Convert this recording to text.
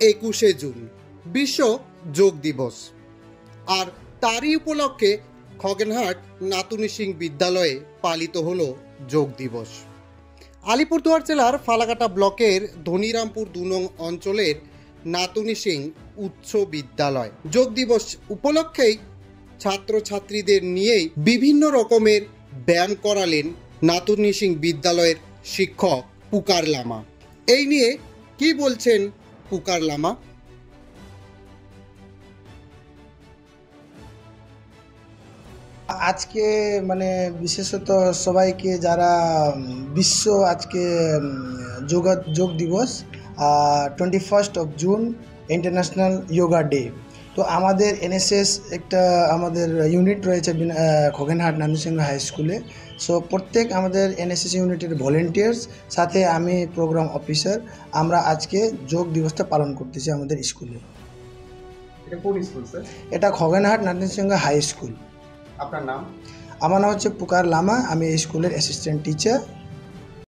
21শে June বিশ্ব যোগ দিবস, আর তারই উপলক্ষে খগেনহাট নাতুনি সিং বিদ্যালয়ে পালিত হলো যোগ দিবস। আলিপুরদুয়ার জেলার ফালাকাটা ব্লকের ধনিরামপুর 2 নং অঞ্চলের নাতুনি সিং উচ্চ বিদ্যালয় যোগ দিবস উপলক্ষেই ছাত্রছাত্রীদের নিয়েই বিভিন্ন রকমের ব্যায়াম করালেন নাতুনি সিং বিদ্যালয়ের শিক্ষক পুকার লামা। এই নিয়ে কি বলছেন পুকার লামা? আজকে বিশেষত সবাইকে যারা বিশ্ব আজকে যোগ দিবস 21 জুন ইন্টারন্যাশনাল যোগা ডে। তো আমাদের এনএসএস একটা আমাদের ইউনিট রয়েছে খগেনহাট নাতুনি সিং হাই স্কুলে। সো প্রত্যেক আমাদের এনএসএস ইউনিটের ভলেন্টিয়ার্স সাথে আমি প্রোগ্রাম অফিসার, আমরা আজকে যোগ দিবসটা পালন করতেছি আমাদের স্কুলে। এটা কোন স্কুল স্যার? এটা খগেনহাট নাতুনি সিং হাই স্কুল। আপনার নাম? আমার নাম হচ্ছে পুকার লামা, আমি এই স্কুলের অ্যাসিস্ট্যান্ট টিচার।